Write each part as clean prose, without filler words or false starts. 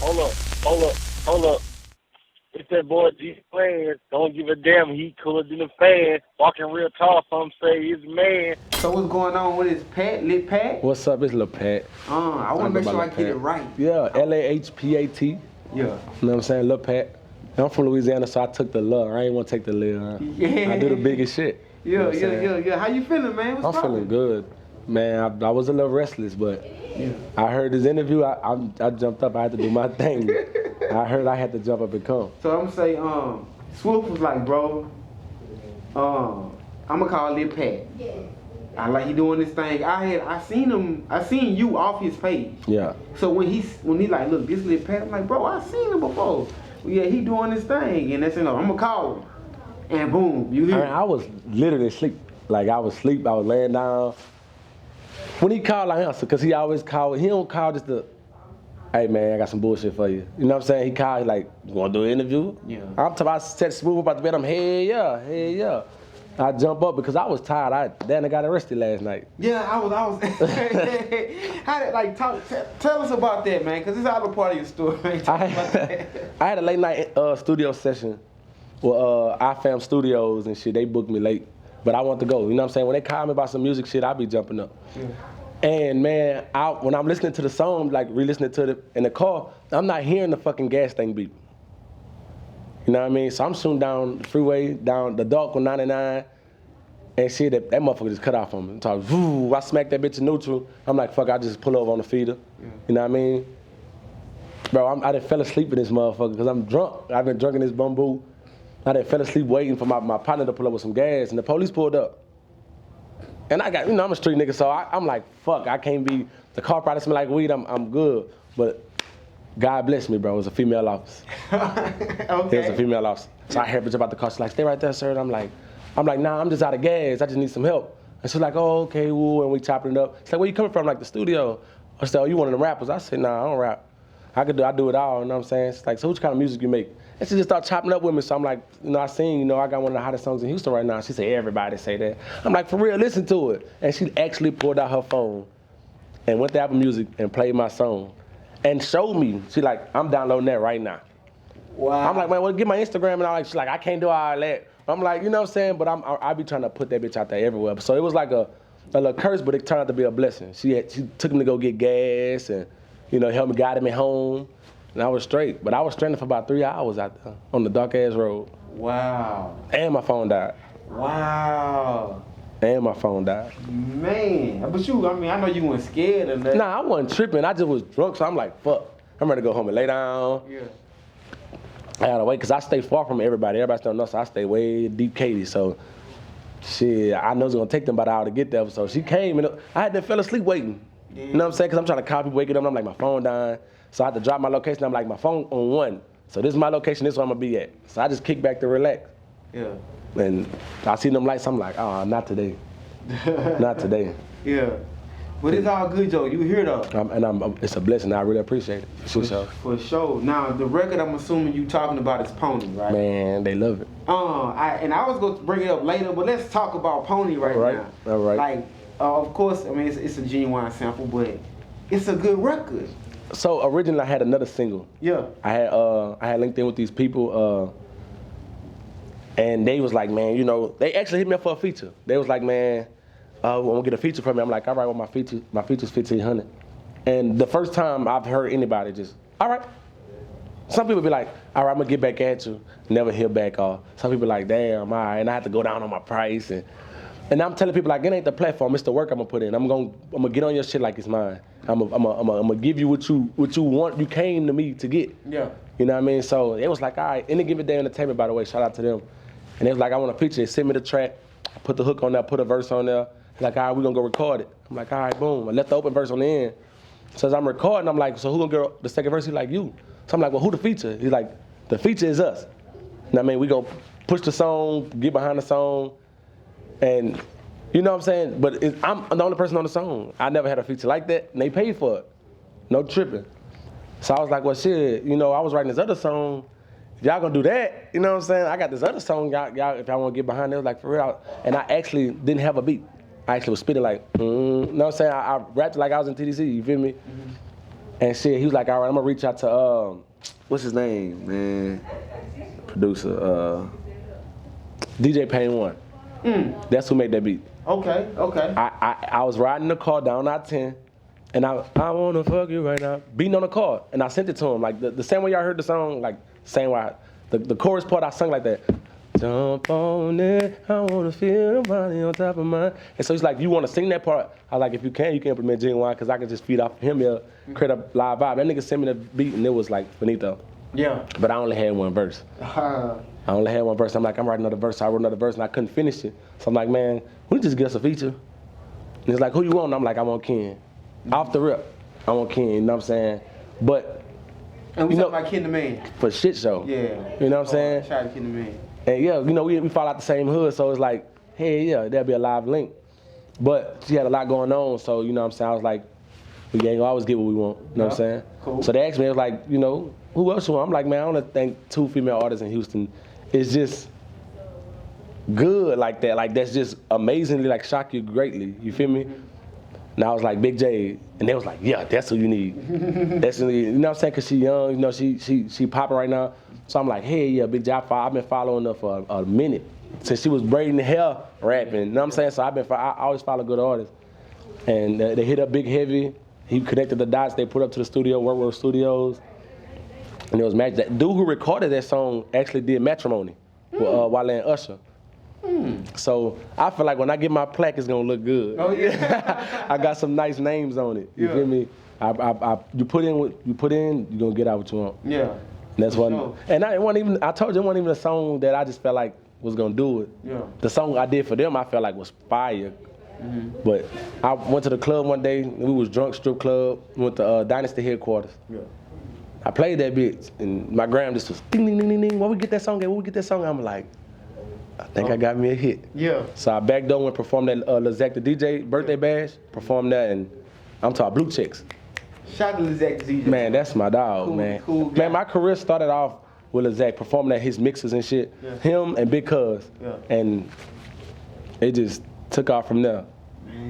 Hold up, hold up, hold up. It's that boy G Planz. Don't give a damn. He cooler than a fan. Walking real tall. Some say he's a man. So what's going on with his Pat? Lit Pat? What's up? It's Lil Pat. I want to make sure I get it right. Yeah, Lahpat. Yeah. You know what I'm saying? Lil Pat. I'm from Louisiana, so I took the love. I ain't want to take the lil. Yeah. I do the biggest shit. Yeah. How you feeling, man? I'm feeling good. Man, I was a little restless, but I heard this interview. I jumped up. I had to do my thing. I heard I had to jump up and come. So I'm gonna say, Swoop was like, bro, I'm gonna call Lit Pat. I like he doing this thing. I seen you off his page. Yeah. So when he like, look, this Lit Pat, I'm like, bro, I seen him before. Well, yeah, he doing this thing, and that's enough. I'm gonna call him, and boom, you hear. I was literally asleep. Like I was asleep. I was laying down. When he called, I answered, because he always called. He don't call just the, hey man, I got some bullshit for you. You know what I'm saying? He called, he like, you want to do an interview? Yeah. I'm talking about set Smooth about the bed. I'm, hell yeah. I jump up because I was tired. I got arrested last night. Yeah, I was. How did, like, tell us about that, man, because it's all a part of your story. I had a late night studio session with iFam Studios and shit. They booked me late. But I want to go, you know what I'm saying? When they call me about some music shit, I be jumping up. Yeah. And man, when I'm listening to the song, like re-listening to it in the car, I'm not hearing the fucking gas thing beep. You know what I mean? So I'm shooting down the freeway, down the dark on 99, and shit, that motherfucker just cut off on me. So I smacked that bitch in neutral. I'm like, fuck, I just pull over on the feeder. Yeah. You know what I mean? Bro, I done fell asleep in this motherfucker because I'm drunk. I've been drunk in this bamboo. I done fell asleep waiting for my partner to pull up with some gas, and the police pulled up. And I got, I'm a street nigga, so I'm like, fuck, I can't be, the car probably smell like weed, I'm good. But God bless me, bro, it was a female officer. Okay. It was a female officer. So I heard bitch about the car, she's like, stay right there, sir. And I'm like, nah, I'm just out of gas, I just need some help. And she's like, oh, okay, woo, and we chopping it up. She's like, where you coming from? Like, the studio. I said, oh, you one of them rappers? I said, nah, I don't rap. I do it all, you know what I'm saying? She's like, so what kind of music you make? And she just started chopping up with me, so I'm like, I sing, I got one of the hottest songs in Houston right now. She said, everybody say that. I'm like, for real, listen to it. And she actually pulled out her phone and went to Apple Music and played my song and showed me. She like, I'm downloading that right now. Wow. I'm like, man, well, get my Instagram, and she's like, I can't do all that. I'm like, you know what I'm saying? But I be trying to put that bitch out there everywhere. So it was like a little curse, but it turned out to be a blessing. She took me to go get gas and, helped me guide me home. And I was straight, but I was stranded for about 3 hours out there on the dark ass road. Wow. And my phone died. Wow. And my phone died. Man, but I know you weren't scared of that. Nah, I wasn't tripping. I just was drunk, so I'm like, fuck. I'm ready to go home and lay down. Yeah. I gotta wait, because I stay far from everybody. Everybody still knows, so I stay way deep Katy. So, shit, I know it's gonna take them about an hour to get there. So she came, and I had to fell asleep waiting. Yeah. You know what I'm saying? Because I'm trying to call people, waking up, and I'm like, my phone dying. So I had to drop my location. I'm like, my phone on 1. So this is my location. This is where I'm gonna be at. So I just kick back to relax. Yeah. And I see them lights. I'm like, oh, not today. Not today. Yeah. But it's all good, Joe. You hear though. It's a blessing. I really appreciate it. For sure. Now the record, I'm assuming you talking about is Pony, right? Man, they love it. I was going to bring it up later, but let's talk about Pony right now. All right. Like, of course, it's a genuine sample, but it's a good record. So originally I had another single. Yeah. I had linked in with these people, and they was like, man, they actually hit me up for a feature. They was like, man, I want to get a feature from me. I'm like, all right, well, my feature's $1,500. And the first time I've heard anybody just, all right. Some people be like, all right, I'm gonna get back at you. Never hear back off. Some people like, damn, all right, and I have to go down on my price. And I'm telling people, like, it ain't the platform, it's the work I'm gonna put in. I'm gonna get on your shit like it's mine. I'm gonna give you what you want, you came to me to get. Yeah. You know what I mean? So it was like, all right, Any Given Day Entertainment, by the way, shout out to them. And it was like, I want a feature. They sent me the track, I put the hook on there, put a verse on there. Like, all right, we're gonna go record it. I'm like, all right, boom. I left the open verse on the end. So as I'm recording, I'm like, so who gonna get the second verse? He's like, you. So I'm like, well, who the feature? He's like, the feature is us. You know what I mean? We gonna push the song, get behind the song, and you know what I'm saying? But I'm the only person on the song. I never had a feature like that, and they paid for it. No tripping. So I was like, well, shit, I was writing this other song. If y'all gonna do that, you know what I'm saying? I got this other song, y'all if y'all wanna get behind it, it was like, for real. And I actually didn't have a beat. I actually was spitting like, you know what I'm saying? I rapped like I was in TDC, you feel me? Mm-hmm. And shit, he was like, all right, I'm gonna reach out to what's his name, man? Producer, DJ Pain One. That's who made that beat. Okay. I was riding in the car down I-10, and I wanna fuck you right now, beating on the car, and I sent it to him like the same way y'all heard the song, like same way the chorus part I sung like that. Jump on it, I wanna feel the body on top of mine. And so he's like, you wanna sing that part? I was like, if you can implement Genuine, because I can just feed off of him here, create a live vibe. That nigga sent me the beat and it was like finito. Yeah. But I only had one verse. I only had one verse. I'm like, I'm writing another verse. So I wrote another verse and I couldn't finish it. So I'm like, man, we just get us a feature. And he's like, who you want? I'm like, I want Ken. Off the rip, I want Ken, you know what I'm saying? But, and we talking about Ken the Man. For shit show. Yeah. You know what I'm saying? Shout out to Ken the Man. And yeah, you know, we fall out the same hood, so it's like, hey, yeah, there'll be a live link. But she had a lot going on, so you know what I'm saying? I was like, we ain't gonna always get what we want, you know what I'm saying? Cool. So they asked me, it was like, you know, who else you want? I'm like, man, I wanna thank 2 female artists in Houston. It's just good like that. Like, that's just amazingly, like, shock you greatly. You feel me? And I was like, Big Jade. And they was like, yeah, that's who you need. That's who you need. You know what I'm saying? Because she young, you know, she popping right now. So I'm like, hey, yeah, Big Jade, I've been following her for a minute. Since she was braiding the hair, rapping. You know what I'm saying? So I always follow good artists. And they hit up Big Heavy. He connected the dots. They put up to the studio, World Studios. And it was magic. That dude who recorded that song actually did Matrimony with Wale and Usher. So I feel like when I get my plaque, it's gonna look good. Oh yeah. I got some nice names on it. You feel me? You put in, you're gonna get out what you want. Yeah. And that's what. Sure. And I told you it wasn't even a song that I just felt like was gonna do it. Yeah. The song I did for them, I felt like was fire. But I went to the club one day. We was drunk, strip club. We went to Dynasty headquarters. Yeah. I played that bitch, and my gram just was ding ding ding ding ding. Where we get that song at? Where we get that song? I'm like, I think I got me a hit. Yeah. So I backed up and performed that Lazak the DJ birthday bash. Performed that, and I'm talking Blue Chicks. Shout out to Lazak the DJ. Man, that's my dog, man. Cool guy. Man, my career started off with Lazak performing at his mixes and shit. Yeah. Him and Big Cuz. Yeah. And it just took off from there.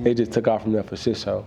It just took off from there for shit show.